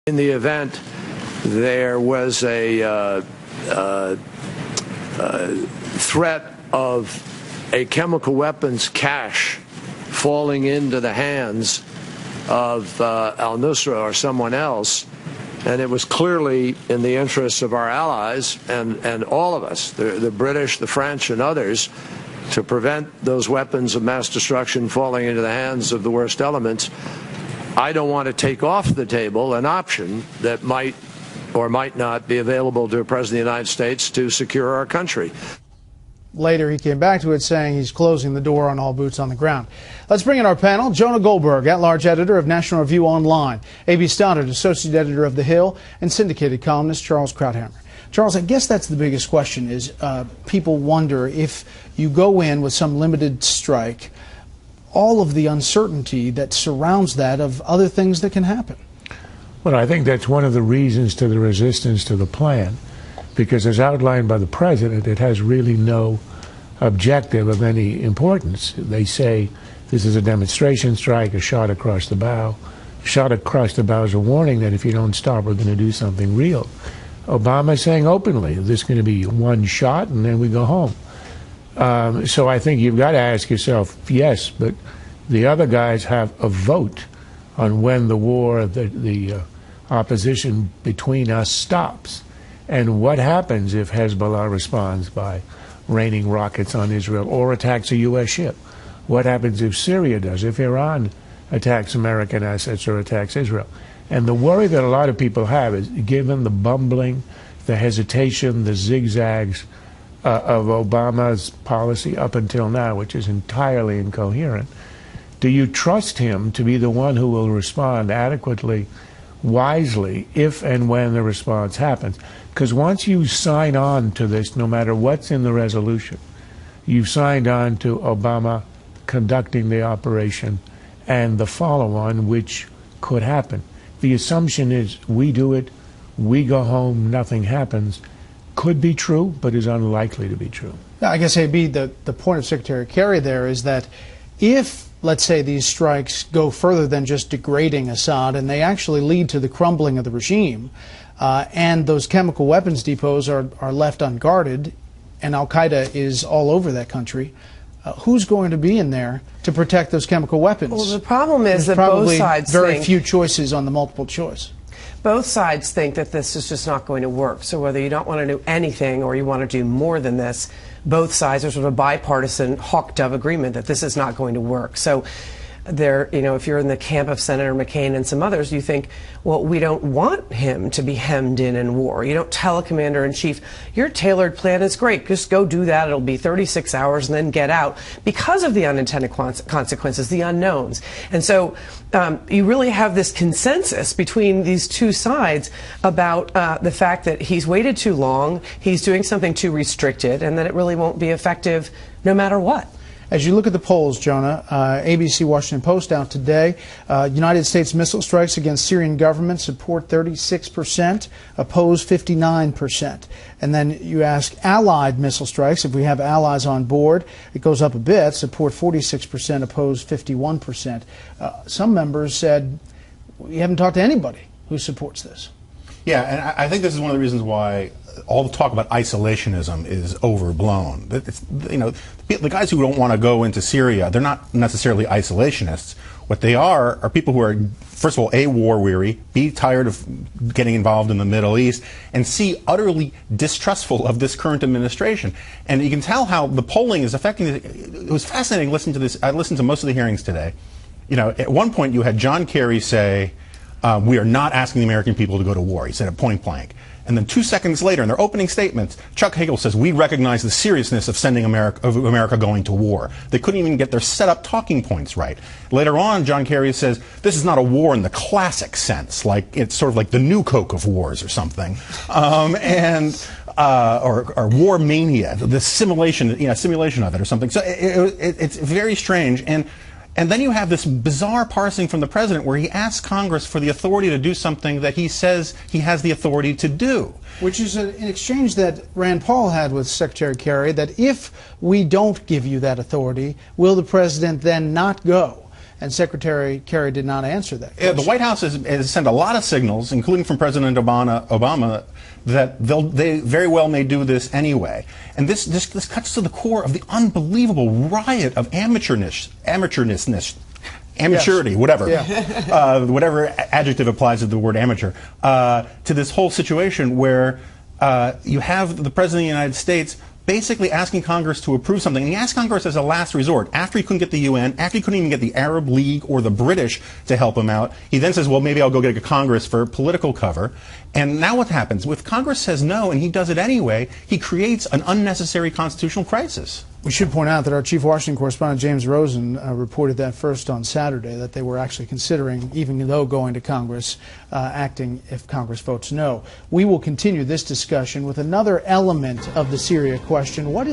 In the event there was a threat of a chemical weapons cache falling into the hands of al-Nusra or someone else, and it was clearly in the interests of our allies and all of us, the British, the French, and others, to prevent those weapons of mass destruction falling into the hands of the worst elements. I don't want to take off the table an option that might or might not be available to a president of the United States to secure our country. Later, he came back to it, saying he's closing the door on all boots on the ground. Let's bring in our panel. Jonah Goldberg, at-large editor of National Review Online. A.B. Stoddard, associate editor of The Hill, and syndicated columnist Charles Krauthammer. Charles, I guess that's the biggest question is people wonder if you go in with some limited strike, all of the uncertainty that surrounds that of other things that can happen. Well, I think that's one of the reasons to the resistance to the plan, because as outlined by the president, it has really no objective of any importance. They say this is a demonstration strike, a shot across the bow. A shot across the bow is a warning that if you don't stop, we're going to do something real. Obama is saying openly, this is going to be one shot and then we go home. So I think you've got to ask yourself, yes, but the other guys have a vote on when the war, the opposition between us stops. And what happens if Hezbollah responds by raining rockets on Israel or attacks a U.S. ship? What happens if Syria does, if Iran attacks American assets or attacks Israel? And the worry that a lot of people have is, given the bumbling, the hesitation, the zigzags of Obama's policy up until now, which is entirely incoherent, do you trust him to be the one who will respond adequately, wisely, if and when the response happens? Because once you sign on to this, no matter what's in the resolution, you've signed on to Obama conducting the operation and the follow-on, which could happen. The assumption is we do it, we go home, nothing happens. Could be true, but is unlikely to be true. I guess, A.B., the point of Secretary Kerry there is that if, let's say, these strikes go further than just degrading Assad and they actually lead to the crumbling of the regime, and those chemical weapons depots are left unguarded and al-Qaeda is all over that country, who's going to be in there to protect those chemical weapons? Well, the problem is There's that both probably sides very think, few choices on the multiple choice. both sides think that this is just not going to work. So whether you don't want to do anything or you want to do more than this, both sides are sort of a bipartisan hawk-dove agreement that this is not going to work. So there, you know, if you're in the camp of Senator McCain and some others, you think, well, we don't want him to be hemmed in war. You don't tell a commander-in-chief, your tailored plan is great, just go do that, it'll be 36 hours and then get out, because of the unintended consequences, the unknowns. And so you really have this consensus between these two sides about the fact that he's waited too long, he's doing something too restricted, and that it really won't be effective no matter what. As you look at the polls, Jonah, ABC Washington Post out today, United States missile strikes against Syrian government support 36%, oppose 59%. And then you ask allied missile strikes, if we have allies on board, it goes up a bit, support 46%, oppose 51%. Some members said, we haven't talked to anybody who supports this. Yeah, and I think this is one of the reasons why all the talk about isolationism is overblown. It's, you know, the guys who don't want to go into Syria, they're not necessarily isolationists. What they are people who are, first of all, A, war-weary, B, tired of getting involved in the Middle East, and C, utterly distrustful of this current administration. And you can tell how the polling is affecting it. It was fascinating listening to this. I listened to most of the hearings today. You know, at one point you had John Kerry say, we are not asking the American people to go to war. He said it point blank. And then 2 seconds later, in their opening statements, Chuck Hagel says, we recognize the seriousness of sending America going to war. They couldn't even get their set-up talking points right. Later on, John Kerry says, this is not a war in the classic sense, like it's sort of like the new Coke of wars or something, or war mania, the simulation of it or something. So it's very strange. And then you have this bizarre parsing from the president where he asks Congress for the authority to do something that he says he has the authority to do. Which is an exchange that Rand Paul had with Secretary Kerry, that if we don't give you that authority, will the president then not go? and Secretary Kerry did not answer that question. Yeah, the White House has sent a lot of signals, including from President Obama, that they very well may do this anyway. And this cuts to the core of the unbelievable riot of amateurity, whatever, whatever adjective applies to the word amateur, to this whole situation where you have the President of the United States basically asking Congress to approve something. And he asked Congress as a last resort. After he couldn't get the UN, after he couldn't even get the Arab League or the British to help him out, he then says, well, maybe I'll go get a Congress for political cover. And now what happens? If Congress says no and he does it anyway, he creates an unnecessary constitutional crisis. We should point out that our chief Washington correspondent, James Rosen, reported that first on Saturday, that they were actually considering, even though going to Congress, acting if Congress votes no. We will continue this discussion with another element of the Syria question. What is